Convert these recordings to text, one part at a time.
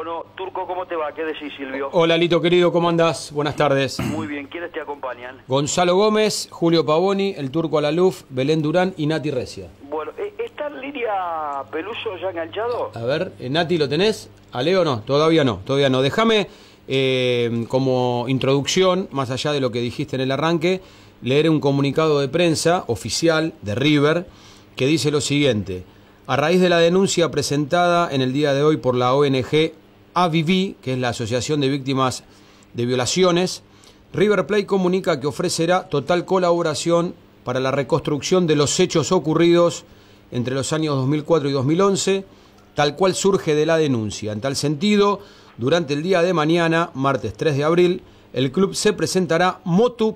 Bueno, Turco, ¿cómo te va? ¿Qué decís, Silvio? Hola, Lito, querido, ¿cómo andás? Buenas tardes. Muy bien, ¿quiénes te acompañan? Gonzalo Gómez, Julio Pavoni, el Turco Alaluf, Belén Durán y Nati Recia. Bueno, ¿está en línea Peluso ya enganchado? A ver, Nati, ¿lo tenés? ¿A Leo no? Todavía no, todavía no. Déjame, como introducción, más allá de lo que dijiste en el arranque, leer un comunicado de prensa oficial de River que dice lo siguiente. A raíz de la denuncia presentada en el día de hoy por la ONG AVV, que es la Asociación de Víctimas de Violaciones, River Plate comunica que ofrecerá total colaboración para la reconstrucción de los hechos ocurridos entre los años 2004 y 2011, tal cual surge de la denuncia. En tal sentido, durante el día de mañana, martes 3 de abril, el club se presentará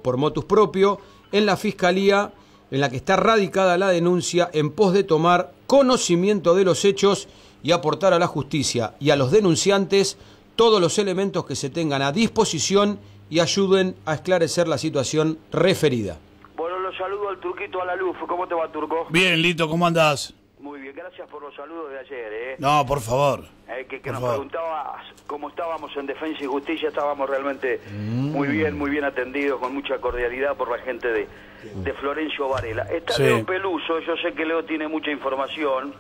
por motus propio, en la Fiscalía en la que está radicada la denuncia en pos de tomar conocimiento de los hechos y aportar a la justicia y a los denunciantes todos los elementos que se tengan a disposición y ayuden a esclarecer la situación referida. Bueno, los saludo al Turquito Alaluf. ¿Cómo te va, Turco? Bien, Lito, ¿cómo andás? Muy bien, gracias por los saludos de ayer, No, por favor. Que por nos favor. preguntabas cómo estábamos en Defensa y Justicia. Estábamos realmente muy bien atendidos, con mucha cordialidad por la gente de Florencio Varela. Está Sí. Leo Peluso. Yo sé que Leo tiene mucha información,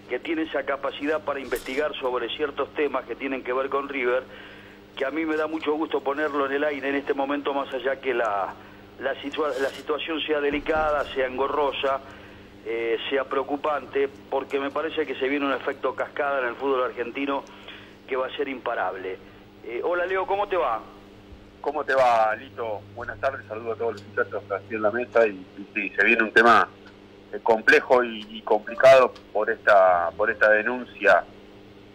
que tiene esa capacidad para investigar sobre ciertos temas que tienen que ver con River, que a mí me da mucho gusto ponerlo en el aire en este momento, más allá que la situación sea delicada, sea engorrosa, sea preocupante, porque me parece que se viene un efecto cascada en el fútbol argentino que va a ser imparable. Hola, Leo, ¿cómo te va? ¿Cómo te va, Lito? Buenas tardes, saludo a todos los muchachos aquí en la mesa y sí, se viene un tema complejo y complicado por esta denuncia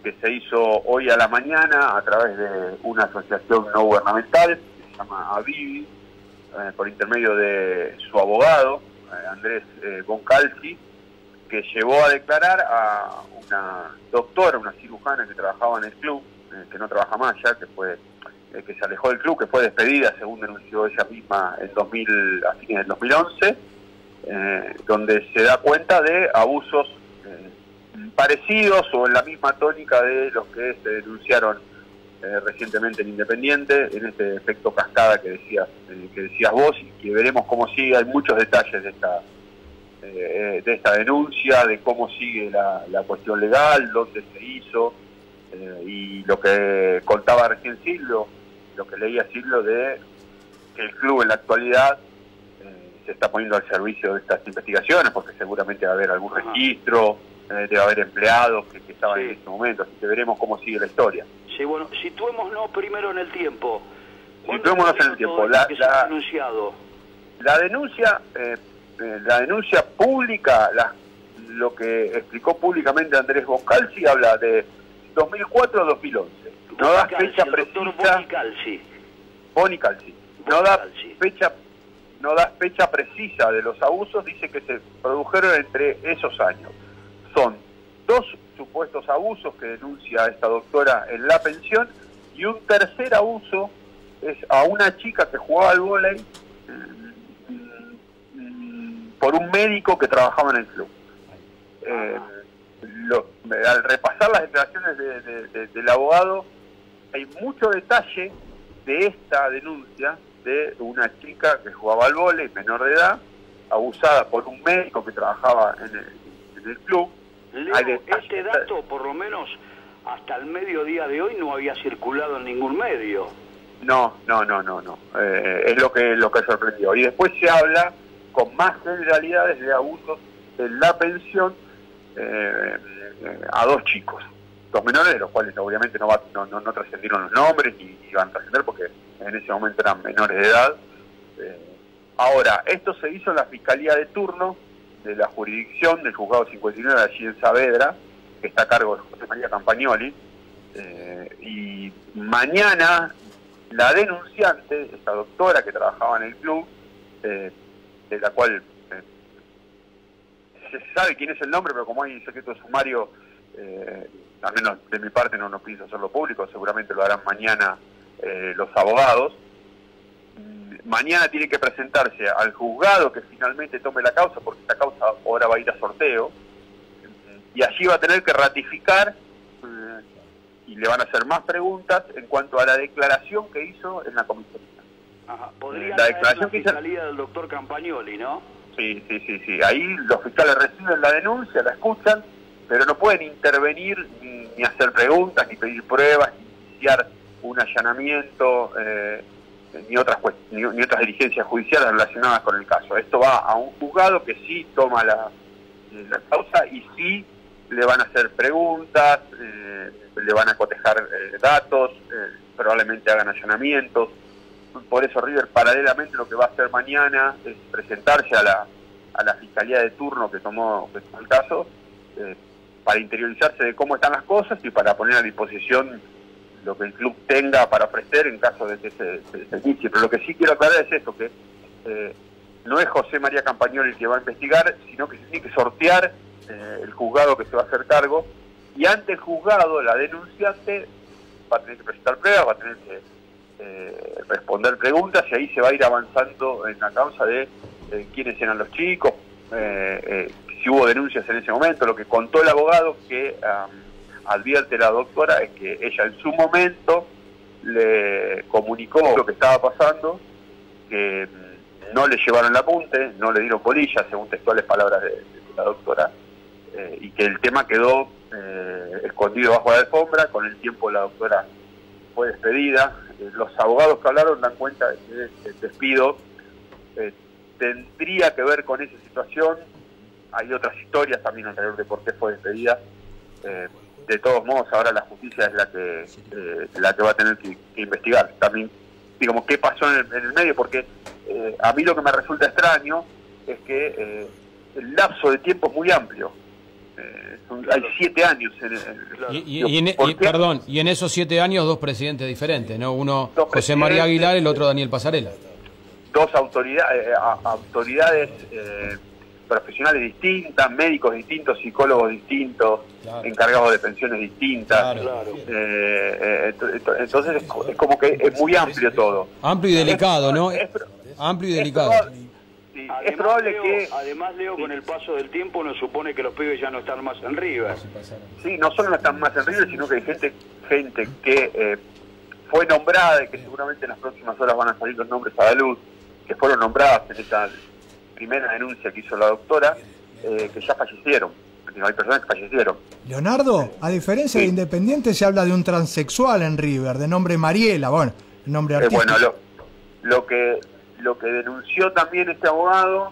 que se hizo hoy a la mañana a través de una asociación no gubernamental que se llama AVV, por intermedio de su abogado, Andrés Goncalzi, que llevó a declarar a una doctora, una cirujana que trabajaba en el club, que no trabaja más ya, que se alejó del club, que fue despedida, según denunció ella misma, a fines del 2011, donde se da cuenta de abusos parecidos o en la misma tónica de los que se denunciaron recientemente en Independiente, en este efecto cascada que decías vos, y que veremos cómo sigue. Hay muchos detalles de esta denuncia, de cómo sigue la cuestión legal, dónde se hizo, y lo que contaba recién Silvio, lo que leía Silvio, de que el club en la actualidad se está poniendo al servicio de estas investigaciones, porque seguramente va a haber algún registro, debe haber empleados que estaban en este momento, así que veremos cómo sigue la historia. Sí, bueno, situémonos primero en el tiempo. Situémonos en el tiempo. La denuncia pública, lo que explicó públicamente Andrés Goncalzi, habla de 2004 a 2011. No da fecha precisa. Bonicalzi. No da fecha precisa de los abusos, dice que se produjeron entre esos años. Son 2 supuestos abusos que denuncia esta doctora en la pensión, y un tercer abuso es a una chica que jugaba al vóley por un médico que trabajaba en el club. Al repasar las declaraciones del abogado, hay mucho detalle de esta denuncia de una chica que jugaba al vóley, menor de edad, abusada por un médico que trabajaba en el club. Leo, este dato, por lo menos hasta el mediodía de hoy, no había circulado en ningún medio. No. Es lo que sorprendió. Y después se habla con más generalidades de abusos en la pensión a 2 chicos, 2 menores, de los cuales obviamente no trascendieron los nombres ni van a trascender porque en ese momento eran menores de edad. Ahora, esto se hizo en la Fiscalía de turno de la jurisdicción del Juzgado 59 allí en Saavedra, que está a cargo de José María Campagnoli, y mañana la denunciante, esta doctora que trabajaba en el club, de la cual se sabe quién es el nombre, pero como hay secreto de sumario, al menos de mi parte no pienso hacerlo público, seguramente lo harán mañana los abogados. Mañana tiene que presentarse al juzgado que finalmente tome la causa, porque esta causa ahora va a ir a sorteo, y allí va a tener que ratificar y le van a hacer más preguntas en cuanto a la declaración que hizo en la comisaría. Ajá. Podría La haber declaración una que hizo... fiscalía del doctor Campagnoli, ¿no? Sí. Ahí los fiscales reciben la denuncia, la escuchan, pero no pueden intervenir ni hacer preguntas, ni pedir pruebas, ni iniciar un allanamiento, ni otras diligencias judiciales relacionadas con el caso. Esto va a un juzgado que sí toma la causa y sí le van a hacer preguntas, le van a cotejar datos, probablemente hagan allanamientos. Por eso River paralelamente lo que va a hacer mañana es presentarse a la fiscalía de turno que tomó el caso, para interiorizarse de cómo están las cosas y para poner a disposición lo que el club tenga para ofrecer en caso de que se inicie. Pero lo que sí quiero aclarar es esto, que no es José María Campagnoli el que va a investigar, sino que se tiene que sortear el juzgado que se va a hacer cargo, y ante el juzgado la denunciante va a tener que presentar pruebas, va a tener que responder preguntas, y ahí se va a ir avanzando en la causa de quiénes eran los chicos, si hubo denuncias en ese momento. Lo que contó el abogado que advierte la doctora es que ella en su momento le comunicó lo que estaba pasando, que no le llevaron el apunte, no le dieron bolilla, según textuales palabras de la doctora, y que el tema quedó escondido bajo la alfombra. Con el tiempo la doctora fue despedida. Los abogados que hablaron dan cuenta de que el despido tendría que ver con esa situación. Hay otras historias también alrededor de por qué fue despedida. De todos modos, ahora la justicia es la que va a tener que investigar también, digamos, qué pasó en el medio, porque a mí lo que me resulta extraño es que el lapso de tiempo es muy amplio. Hay 7 años perdón, y en esos 7 años 2 presidentes diferentes, ¿no? Uno José María Aguilar, el otro Daniel Pasarela. 2 autoridades profesionales distintas, médicos distintos, psicólogos distintos, claro, encargados de pensiones distintas. Claro. Entonces es como que es muy amplio todo. Amplio y delicado, ¿no? Amplio y delicado. Sí, es probable que... Además, Leo, con el paso del tiempo uno supone que los pibes ya no están más en River. Sí, no solo no están más en River, sino que hay gente que fue nombrada, y que seguramente en las próximas horas van a salir los nombres a la luz, que fueron nombradas en esta primera denuncia que hizo la doctora, que ya fallecieron. Hay personas que fallecieron. Leonardo, a diferencia de Independiente, se habla de un transexual en River, de nombre Mariela, bueno, el nombre artístico. Bueno, lo que denunció también este abogado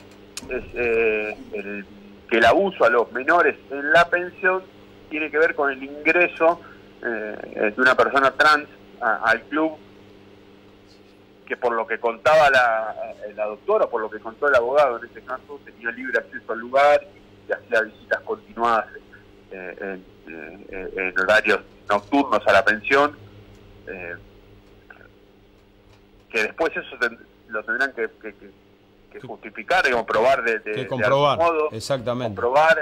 es que el abuso a los menores en la pensión tiene que ver con el ingreso de una persona trans al club, que por lo que contaba la doctora, por lo que contó el abogado en este caso, tenía libre acceso al lugar y hacía visitas continuadas en horarios nocturnos a la pensión, que después eso lo tendrán que justificar y comprobar de comprobar, algún modo. Exactamente. Comprobar,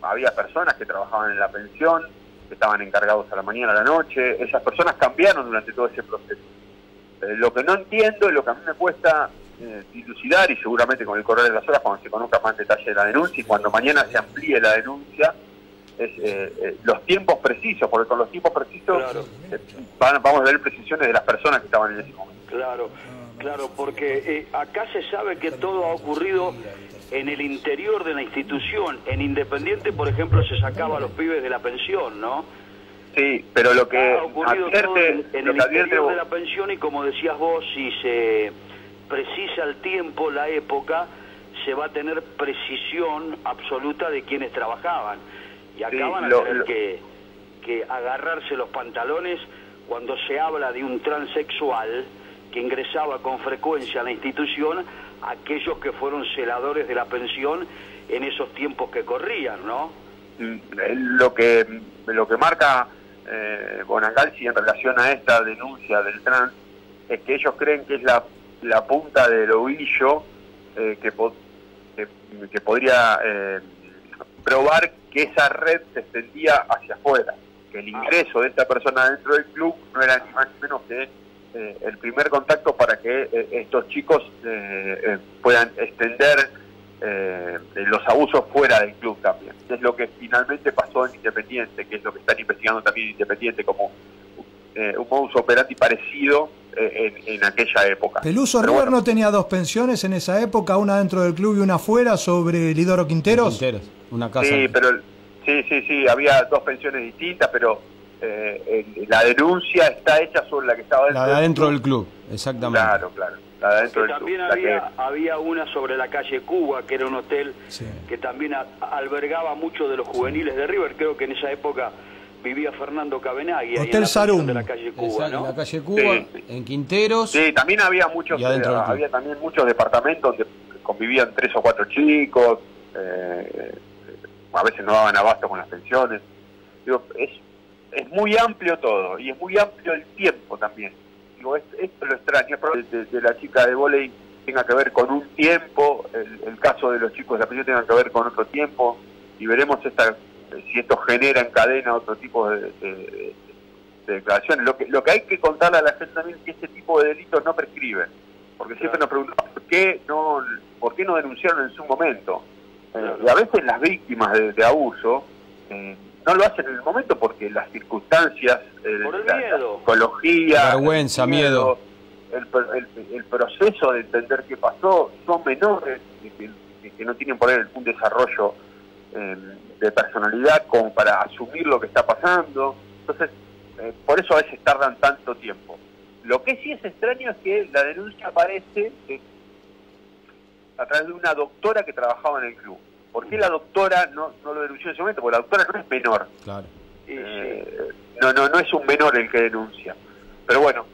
había personas que trabajaban en la pensión, que estaban encargados a la mañana, a la noche. Esas personas cambiaron durante todo ese proceso. Lo que no entiendo y lo que a mí me cuesta dilucidar, y seguramente con el correr de las horas, cuando se conozca más detalle de la denuncia y cuando mañana se amplíe la denuncia, es los tiempos precisos, porque con los tiempos precisos, claro, vamos a ver precisiones de las personas que estaban en ese momento. Claro, porque acá se sabe que todo ha ocurrido en el interior de la institución. En Independiente, por ejemplo, se sacaba a los pibes de la pensión, ¿no? Sí, pero lo que ha ocurrido todo en el interior de la pensión, y como decías vos, si se precisa el tiempo, la época, se va a tener precisión absoluta de quienes trabajaban. Y acá van a tener que agarrarse los pantalones cuando se habla de un transexual que ingresaba con frecuencia a la institución, aquellos que fueron celadores de la pensión en esos tiempos que corrían, ¿no? Lo que marca Bonacalci en relación a esta denuncia del trans es que ellos creen que es la punta del ovillo que podría probar que esa red se extendía hacia afuera, que el ingreso de esta persona dentro del club no era ni más ni menos que el primer contacto para que estos chicos puedan extender los abusos fuera del club también. Es lo que finalmente pasó en Independiente, que es lo que están investigando también Independiente como un modus operandi parecido en aquella época. ¿Peluso Pero River bueno, no tenía dos pensiones en esa época, una dentro del club y una afuera, sobre Lidoro Quinteros? Quinteros, una casa. sí, pero sí, había dos pensiones distintas, pero la denuncia está hecha sobre la que estaba dentro, La de adentro del club, exactamente. Claro, la de adentro Que del también club. había una sobre la calle Cuba, que era un hotel Sí. que también albergaba muchos de los juveniles de River. Creo que en esa época vivía Fernando Cabenagui, ahí Hotel en la Sarum. pensión de la calle Cuba, Exacto, ¿no? en la calle Cuba, Sí. en Quinteros. Sí, también había muchos, Y adentro del club. había también muchos departamentos donde convivían 3 o 4 chicos, a veces no daban abasto con las pensiones. Digo, es muy amplio todo, y es muy amplio el tiempo también. Digo, esto lo extraño, de la chica de vóley tenga que ver con un tiempo, el caso de los chicos de la pensión tenga que ver con otro tiempo, y veremos si esto genera en cadena otro tipo de declaraciones. Lo que hay que contarle a la gente también es que este tipo de delitos no prescriben, porque siempre nos preguntamos por qué no denunciaron en su momento. Y a veces las víctimas de abuso no lo hacen en el momento porque las circunstancias, Por el la miedo. psicología, Vergüenza, el miedo. el proceso de entender qué pasó, son menores que no tienen por ahí un desarrollo de personalidad como para asumir lo que está pasando. Entonces, por eso a veces tardan tanto tiempo. Lo que sí es extraño es que la denuncia aparece a través de una doctora que trabajaba en el club. ¿Por qué la doctora no lo denunció en ese momento? Porque la doctora no es menor. Claro. Y sí. No es un menor el que denuncia. Pero bueno,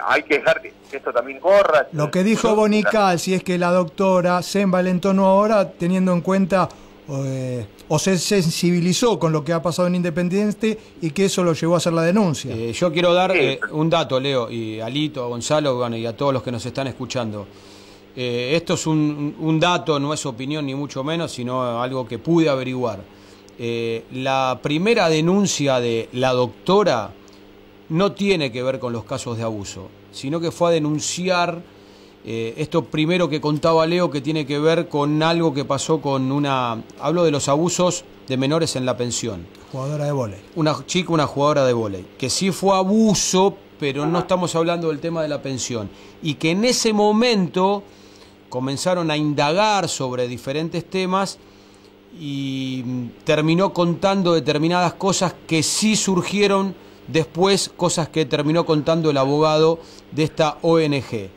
hay que dejar que esto también corra. Lo que dijo Bonical, si es que la doctora se envalentonó ahora teniendo en cuenta o se sensibilizó con lo que ha pasado en Independiente y que eso lo llevó a hacer la denuncia. Yo quiero dar Sí. un dato, Leo, y a Lito, a Gonzalo, bueno, y a todos los que nos están escuchando. Esto es un dato, no es opinión ni mucho menos, sino algo que pude averiguar. La primera denuncia de la doctora no tiene que ver con los casos de abuso, sino que fue a denunciar esto primero que contaba Leo, que tiene que ver con algo que pasó con hablo de los abusos de menores en la pensión. Jugadora de vóley. Una chica, una jugadora de vóley, que sí fue abuso, pero no estamos hablando del tema de la pensión. Y que en ese momento comenzaron a indagar sobre diferentes temas y terminó contando determinadas cosas que sí surgieron después, cosas que terminó contando el abogado de esta ONG.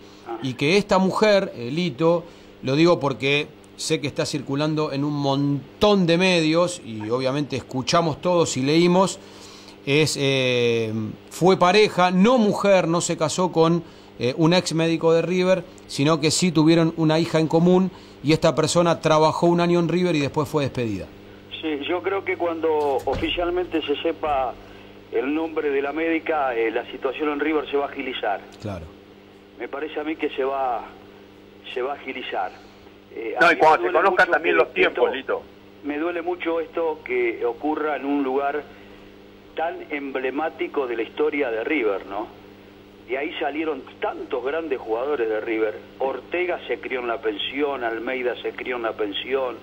Y que esta mujer, Lito, lo digo porque sé que está circulando en un montón de medios y obviamente escuchamos todos y leímos, fue pareja, no mujer, no se casó con un ex médico de River, sino que sí tuvieron una hija en común y esta persona trabajó un año en River y después fue despedida. Sí, yo creo que cuando oficialmente se sepa el nombre de la médica, la situación en River se va a agilizar. Claro. Me parece a mí que se va a agilizar. No, y cuando se conozcan también los tiempos, Lito. Me duele mucho esto que ocurra en un lugar tan emblemático de la historia de River, ¿no? Y ahí salieron tantos grandes jugadores de River. Ortega se crió en la pensión, Almeida se crió en la pensión,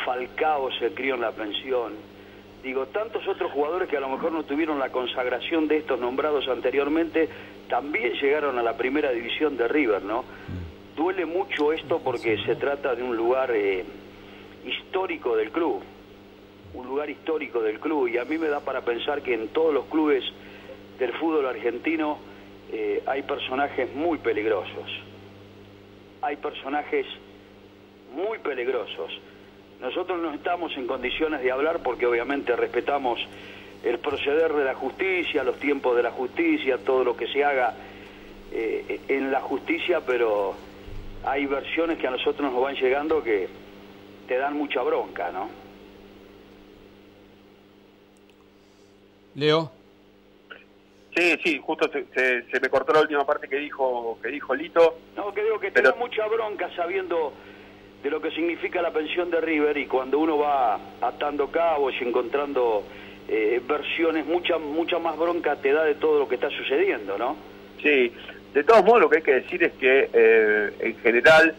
Falcao se crió en la pensión. Digo, tantos otros jugadores que a lo mejor no tuvieron la consagración de estos nombrados anteriormente, también llegaron a la primera división de River, ¿no? Duele mucho esto porque se trata de un lugar histórico del club, un lugar histórico del club, y a mí me da para pensar que en todos los clubes del fútbol argentino hay personajes muy peligrosos. Hay personajes muy peligrosos. Nosotros no estamos en condiciones de hablar porque obviamente respetamos el proceder de la justicia, los tiempos de la justicia, todo lo que se haga en la justicia, pero hay versiones que a nosotros nos van llegando que te dan mucha bronca, ¿no? Leo. Sí, justo se me cortó la última parte que dijo Lito. No, que digo que te da mucha bronca sabiendo de lo que significa la pensión de River, y cuando uno va atando cabos y encontrando versiones, mucha más bronca te da de todo lo que está sucediendo, ¿no? Sí, de todos modos lo que hay que decir es que en general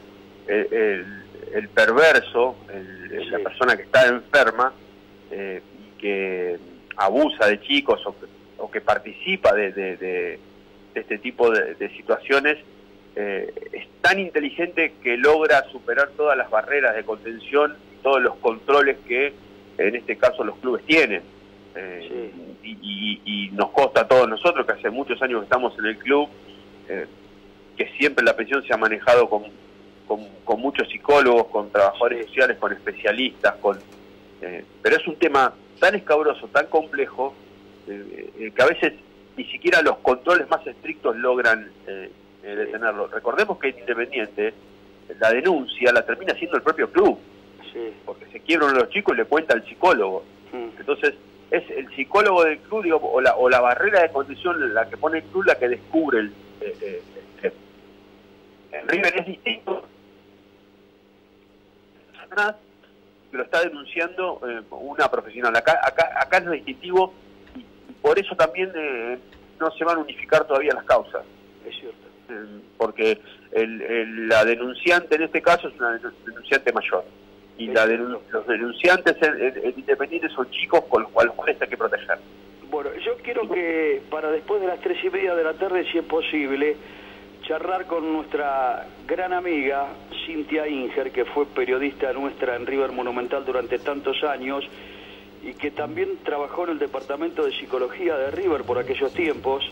el perverso, la persona que está enferma y que abusa de chicos o que participa de este tipo de situaciones, es tan inteligente que logra superar todas las barreras de contención, todos los controles que en este caso los clubes tienen. Y nos consta a todos nosotros, que hace muchos años que estamos en el club, que siempre la pensión se ha manejado con muchos psicólogos, con trabajadores sociales, con especialistas, pero es un tema tan escabroso, tan complejo, que a veces ni siquiera los controles más estrictos logran detenerlo. Recordemos que Independiente, la denuncia la termina haciendo el propio club, porque se quiebra uno de los chicos y le cuenta al psicólogo. Entonces es el psicólogo del club, digo, o la barrera de condición la que pone el club, la que descubre el River es distinto, que lo está denunciando una profesional. Acá es lo distintivo, y por eso también no se van a unificar todavía las causas. Es cierto. Porque la denunciante en este caso es una denunciante mayor, y los denunciantes en Independiente son chicos con los cuales hay que proteger. Bueno, yo quiero que para después de las 3:30 de la tarde, si es posible, charlar con nuestra gran amiga Cintia Inger, que fue periodista nuestra en River Monumental durante tantos años y que también trabajó en el departamento de psicología de River por aquellos tiempos.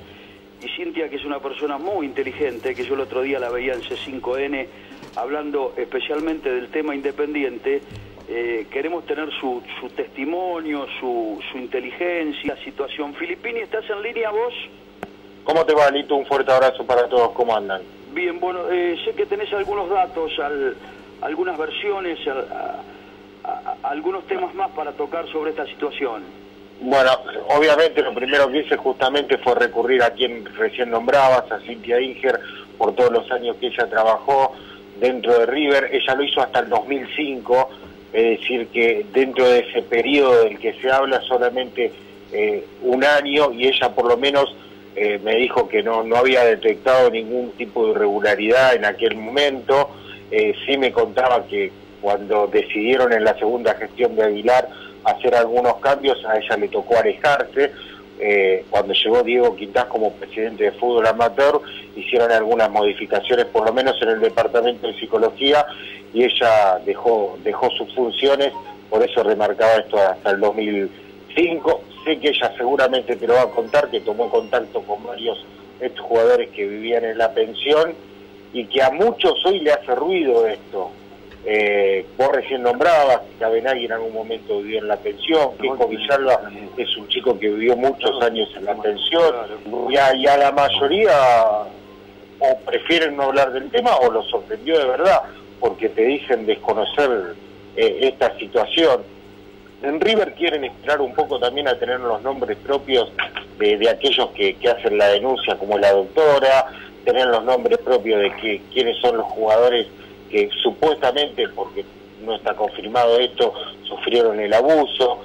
Y Cintia, que es una persona muy inteligente, que yo el otro día la veía en C5N hablando especialmente del tema Independiente, queremos tener su testimonio, su inteligencia, situación. Filipini, ¿estás en línea vos? ¿Cómo te va, Lito? Un fuerte abrazo para todos. ¿Cómo andan? Bien, bueno, sé que tenés algunos datos, algunas versiones, algunos temas más para tocar sobre esta situación. Bueno, obviamente lo primero que hice justamente fue recurrir a quien recién nombrabas, a Cintia Inger, por todos los años que ella trabajó dentro de River. Ella lo hizo hasta el 2005, es decir, que dentro de ese periodo del que se habla solamente un año, y ella por lo menos me dijo que no había detectado ningún tipo de irregularidad en aquel momento. Sí me contaba que cuando decidieron en la segunda gestión de Aguilar hacer algunos cambios, a ella le tocó alejarse. Cuando llegó Diego Quintás como presidente de fútbol amateur, hicieron algunas modificaciones, por lo menos en el departamento de psicología, y ella dejó sus funciones. Por eso remarcaba esto hasta el 2005. Sé que ella seguramente te lo va a contar, que tomó contacto con varios exjugadores que vivían en la pensión, y que a muchos hoy le hace ruido esto. Vos recién nombrabas que Cabenagui en algún momento vivió en la pensión, Keiko Villalba es un chico que vivió muchos años en la pensión, y a la mayoría o prefieren no hablar del tema o los sorprendió de verdad, porque te dicen desconocer esta situación. En River quieren esperar un poco también a tener los nombres propios de aquellos que hacen la denuncia, como la doctora, tener los nombres propios de quiénes son los jugadores que supuestamente, porque no está confirmado esto, sufrieron el abuso.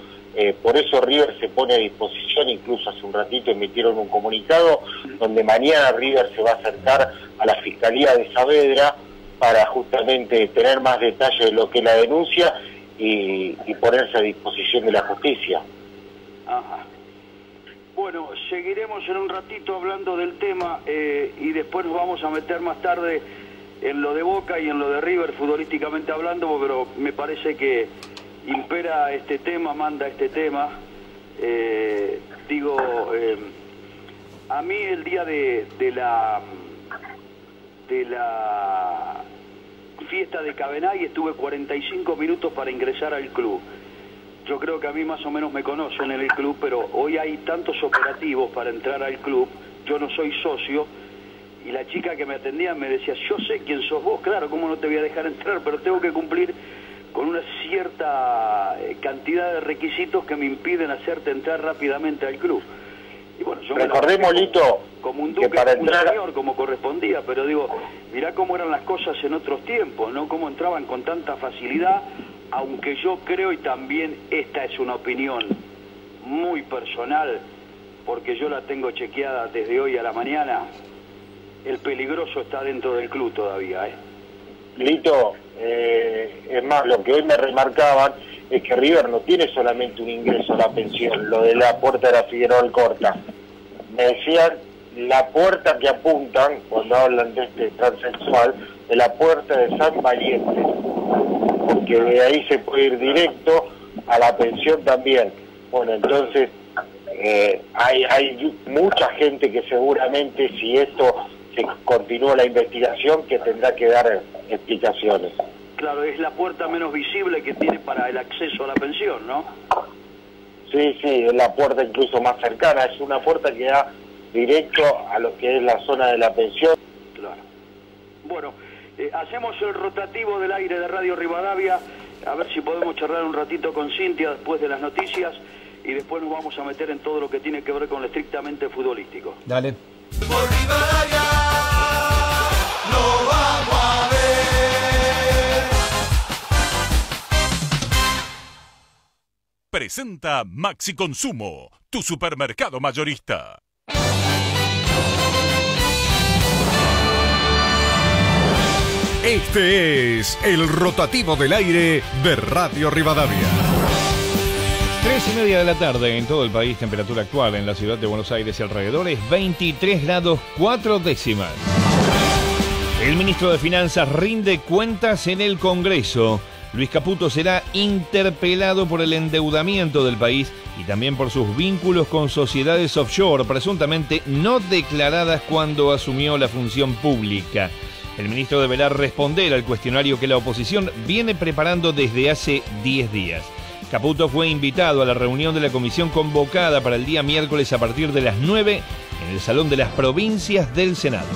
Por eso River se pone a disposición, incluso hace un ratito emitieron un comunicado donde mañana River se va a acercar a la Fiscalía de Saavedra para justamente tener más detalle de lo que es la denuncia y ponerse a disposición de la justicia. Ajá. Bueno, seguiremos en un ratito hablando del tema y después nos vamos a meter más tarde en lo de Boca y en lo de River futbolísticamente hablando, pero me parece que impera este tema, manda este tema. A mí el día de la fiesta de Cabenagui estuve 45 minutos para ingresar al club. Yo creo que a mí más o menos me conocen en el club, pero hoy hay tantos operativos para entrar al club. Yo no soy socio, y la chica que me atendía me decía, yo sé quién sos vos, claro, cómo no te voy a dejar entrar, pero tengo que cumplir con una cierta cantidad de requisitos que me impiden hacerte entrar rápidamente al club. Y bueno, yo recordemos, Lito, como un duque, para entrar... un señor, como correspondía, pero digo, mirá cómo eran las cosas en otros tiempos, ¿no? Cómo entraban con tanta facilidad, aunque yo creo, y también esta es una opinión muy personal, porque yo la tengo chequeada desde hoy a la mañana, el peligroso está dentro del club todavía, ¿eh? Lito, Es más, lo que hoy me remarcaban es que River no tiene solamente un ingreso a la pensión, lo de la puerta de la Figueroa Alcorta. Me decían la puerta que apuntan, cuando hablan de este transexual, de la puerta de San Valiente, porque de ahí se puede ir directo a la pensión también. Bueno, entonces hay mucha gente que seguramente, si esto se continúa la investigación, que tendrá que dar explicaciones. Claro, es la puerta menos visible que tiene para el acceso a la pensión, ¿no? Sí, es la puerta incluso más cercana, es una puerta que da directo a lo que es la zona de la pensión. Claro. Bueno, hacemos el rotativo del aire de Radio Rivadavia, a ver si podemos charlar un ratito con Cintia después de las noticias, y después nos vamos a meter en todo lo que tiene que ver con lo estrictamente futbolístico. Dale. Por Rivadavia lo vamos a ver. Presenta Maxi Consumo, tu supermercado mayorista. Este es el rotativo del aire de Radio Rivadavia. 3:30 de la tarde en todo el país, temperatura actual en la ciudad de Buenos Aires y alrededores, 23 grados 4 décimas. El ministro de Finanzas rinde cuentas en el Congreso. Luis Caputo será interpelado por el endeudamiento del país y también por sus vínculos con sociedades offshore, presuntamente no declaradas cuando asumió la función pública. El ministro deberá responder al cuestionario que la oposición viene preparando desde hace 10 días. Caputo fue invitado a la reunión de la comisión convocada para el día miércoles a partir de las 9 en el Salón de las Provincias del Senado.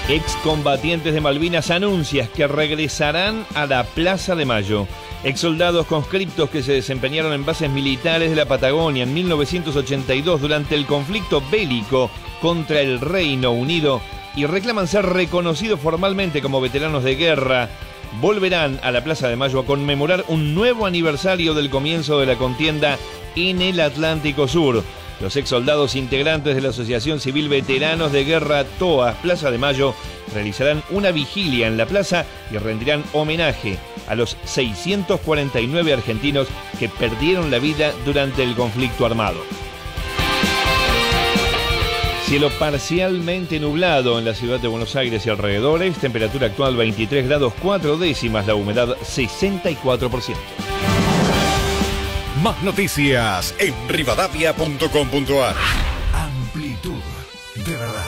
Excombatientes de Malvinas anuncian que regresarán a la Plaza de Mayo. Exsoldados conscriptos que se desempeñaron en bases militares de la Patagonia en 1982 durante el conflicto bélico contra el Reino Unido y reclaman ser reconocidos formalmente como veteranos de guerra, volverán a la Plaza de Mayo a conmemorar un nuevo aniversario del comienzo de la contienda en el Atlántico Sur. Los exsoldados integrantes de la Asociación Civil Veteranos de Guerra TOA Plaza de Mayo realizarán una vigilia en la plaza y rendirán homenaje a los 649 argentinos que perdieron la vida durante el conflicto armado. Cielo parcialmente nublado en la ciudad de Buenos Aires y alrededores, temperatura actual 23 grados 4 décimas, la humedad 64%. Más noticias en rivadavia.com.ar. Amplitud de verdad.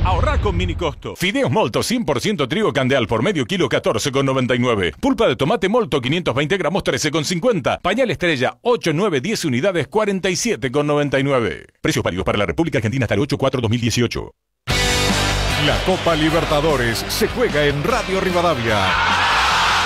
Ahorra con mini costo. Fideos Molto 100% trigo candeal por medio kilo 14,99. Pulpa de tomate Molto 520 gramos 13,50. Pañal Estrella 8, 9, 10 unidades 47,99. Precios válidos para la República Argentina hasta el 8/4/2018. La Copa Libertadores se juega en Radio Rivadavia.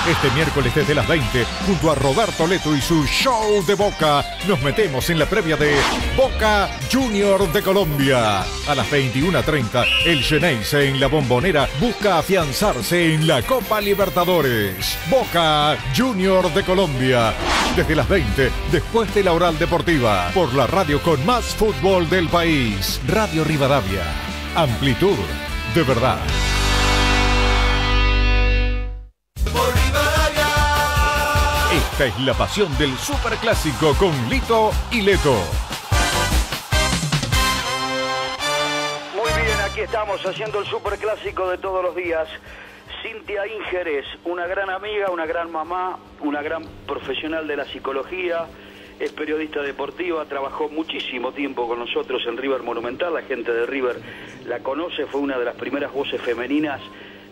Este miércoles desde las 20, junto a Roberto Leto y su show de Boca, nos metemos en la previa de Boca Junior de Colombia. A las 21:30, el Xeneize en la Bombonera busca afianzarse en la Copa Libertadores. Boca Junior de Colombia. Desde las 20, después de la Oral Deportiva, por la radio con más fútbol del país. Radio Rivadavia. Amplitud de verdad. Esta es la pasión del Superclásico con Lito y Leto. Muy bien, aquí estamos haciendo el Superclásico de todos los días. Cintia Íngeres, una gran amiga, una gran mamá, una gran profesional de la psicología, es periodista deportiva, trabajó muchísimo tiempo con nosotros en River Monumental, la gente de River la conoce, fue una de las primeras voces femeninas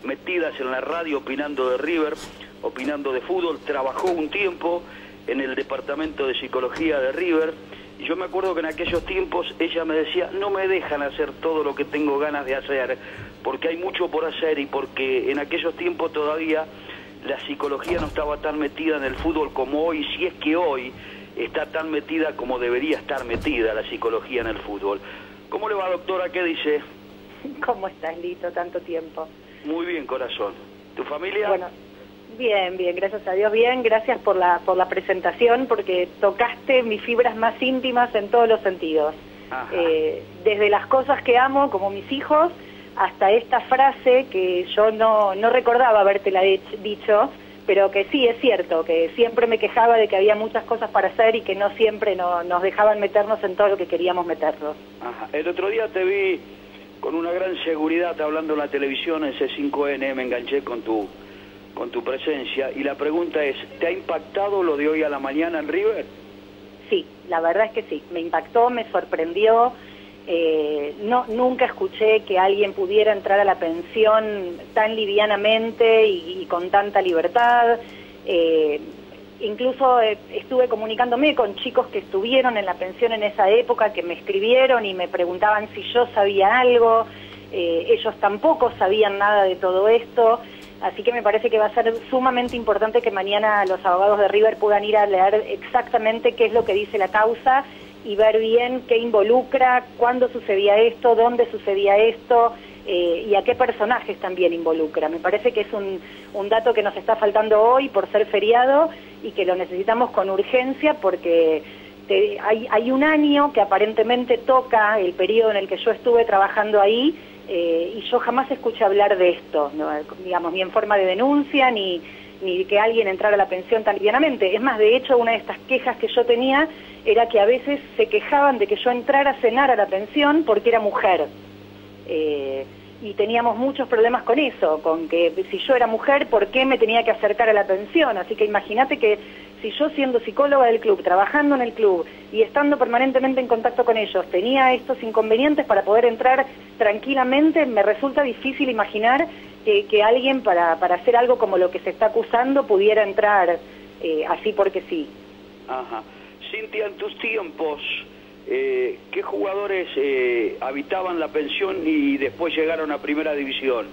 metidas en la radio opinando de River, opinando de fútbol, trabajó un tiempo en el departamento de psicología de River, y yo me acuerdo que en aquellos tiempos ella me decía, no me dejan hacer todo lo que tengo ganas de hacer, porque hay mucho por hacer y porque en aquellos tiempos todavía la psicología no estaba tan metida en el fútbol como hoy, si es que hoy está tan metida como debería estar metida la psicología en el fútbol. ¿Cómo le va, doctora? ¿Qué dice? ¿Cómo estás, Lito? Tanto tiempo. Muy bien, corazón. ¿Tu familia? Bueno, bien, gracias a Dios, bien. Gracias por la presentación, porque tocaste mis fibras más íntimas en todos los sentidos. Desde las cosas que amo, como mis hijos, hasta esta frase que yo no recordaba habértela dicho, pero que sí es cierto, que siempre me quejaba de que había muchas cosas para hacer y que no siempre nos dejaban meternos en todo lo que queríamos meternos. Ajá. El otro día te vi con una gran seguridad hablando en la televisión, en C5N, me enganché con tu presencia, y la pregunta es, ¿te ha impactado lo de hoy a la mañana en River? Sí, la verdad es que sí, me impactó, me sorprendió. Nunca escuché que alguien pudiera entrar a la pensión tan livianamente y con tanta libertad. Incluso estuve comunicándome con chicos que estuvieron en la pensión en esa época, que me escribieron y me preguntaban si yo sabía algo. Ellos tampoco sabían nada de todo esto, así que me parece que va a ser sumamente importante que mañana los abogados de River puedan ir a leer exactamente qué es lo que dice la causa y ver bien qué involucra, cuándo sucedía esto, dónde sucedía esto, y a qué personajes también involucra. Me parece que es un dato que nos está faltando hoy por ser feriado y que lo necesitamos con urgencia porque hay un año que aparentemente toca el periodo en el que yo estuve trabajando ahí, y yo jamás escuché hablar de esto, ¿no? Digamos, ni en forma de denuncia, ni que alguien entrara a la pensión tan livianamente. Es más, de hecho, una de estas quejas que yo tenía era que a veces se quejaban de que yo entrara a cenar a la pensión porque era mujer. Y teníamos muchos problemas con eso, con que si yo era mujer, ¿por qué me tenía que acercar a la pensión? Así que imagínate que si yo, siendo psicóloga del club, trabajando en el club y estando permanentemente en contacto con ellos, tenía estos inconvenientes para poder entrar tranquilamente, me resulta difícil imaginar que alguien para hacer algo como lo que se está acusando pudiera entrar así porque sí. Ajá. Cintia, en tus tiempos, ¿qué jugadores habitaban la pensión y después llegaron a Primera División?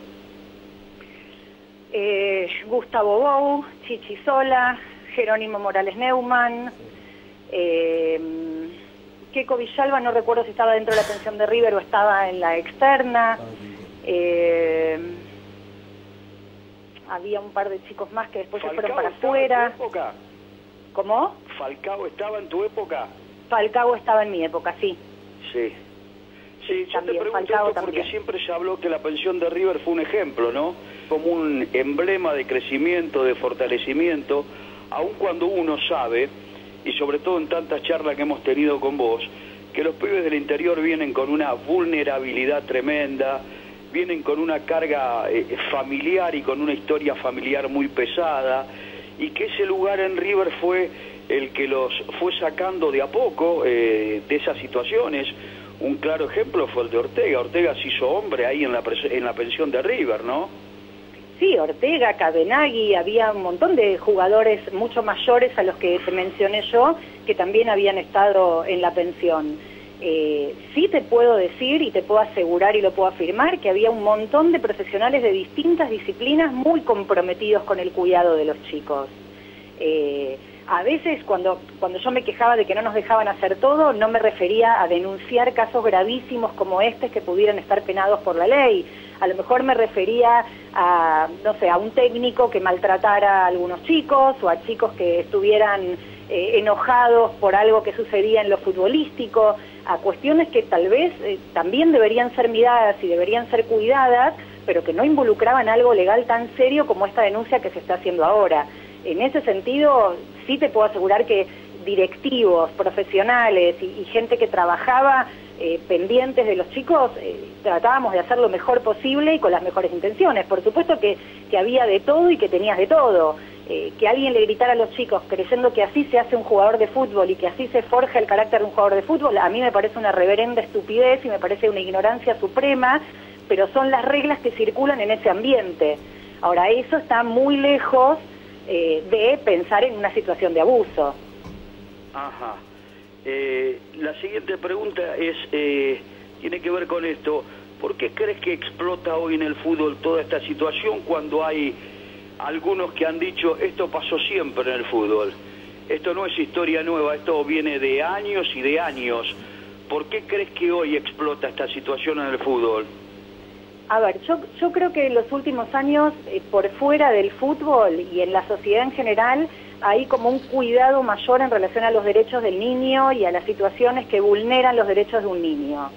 Gustavo Bou, Chichi Sola, Jerónimo Morales Neumann, Keco Villalba, no recuerdo si estaba dentro de la pensión de River o estaba en la externa. Había un par de chicos más que después se fueron para afuera. ¿En tu época? ¿Cómo? ¿Falcao estaba en tu época? Falcao estaba en mi época, sí. Sí. Sí, yo También, te pregunto Falcao esto porque también. siempre se habló que la pensión de River fue un ejemplo, ¿no? Como un emblema de crecimiento, de fortalecimiento, aun cuando uno sabe, y sobre todo en tantas charlas que hemos tenido con vos, que los pibes del interior vienen con una vulnerabilidad tremenda, vienen con una carga familiar y con una historia familiar muy pesada, y que ese lugar en River fue el que los fue sacando de a poco de esas situaciones. Un claro ejemplo fue el de Ortega. Ortega se hizo hombre ahí en la pensión de River, ¿no? Sí, Ortega, Cabenagui, había un montón de jugadores mucho mayores a los que te mencioné yo, que también habían estado en la pensión. Sí te puedo decir y te puedo asegurar y lo puedo afirmar que había un montón de profesionales de distintas disciplinas muy comprometidos con el cuidado de los chicos. A veces cuando yo me quejaba de que no nos dejaban hacer todo, no me refería a denunciar casos gravísimos como este que pudieran estar penados por la ley. A lo mejor me refería a, no sé, a un técnico que maltratara a algunos chicos o a chicos que estuvieran enojados por algo que sucedía en lo futbolístico, a cuestiones que tal vez también deberían ser miradas y deberían ser cuidadas, pero que no involucraban algo legal tan serio como esta denuncia que se está haciendo ahora. En ese sentido, sí te puedo asegurar que directivos, profesionales y gente que trabajaba pendientes de los chicos, tratábamos de hacer lo mejor posible y con las mejores intenciones. Por supuesto que había de todo y que tenías de todo. Que alguien le gritara a los chicos creyendo que así se hace un jugador de fútbol y que así se forja el carácter de un jugador de fútbol, a mí me parece una reverenda estupidez y me parece una ignorancia suprema, pero son las reglas que circulan en ese ambiente. Ahora, eso está muy lejos de pensar en una situación de abuso. Ajá. La siguiente pregunta tiene que ver con esto. ¿Por qué crees que explota hoy en el fútbol toda esta situación cuando hay algunos que han dicho esto pasó siempre en el fútbol? Esto no es historia nueva, esto viene de años y de años. ¿Por qué crees que hoy explota esta situación en el fútbol? A ver, yo creo que en los últimos años, por fuera del fútbol y en la sociedad en general, hay como un cuidado mayor en relación a los derechos del niño y a las situaciones que vulneran los derechos de un niño.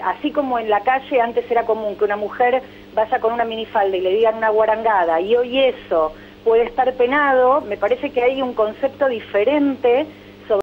Así como en la calle antes era común que una mujer vaya con una minifalda y le digan una guarangada, y hoy eso puede estar penado, me parece que hay un concepto diferente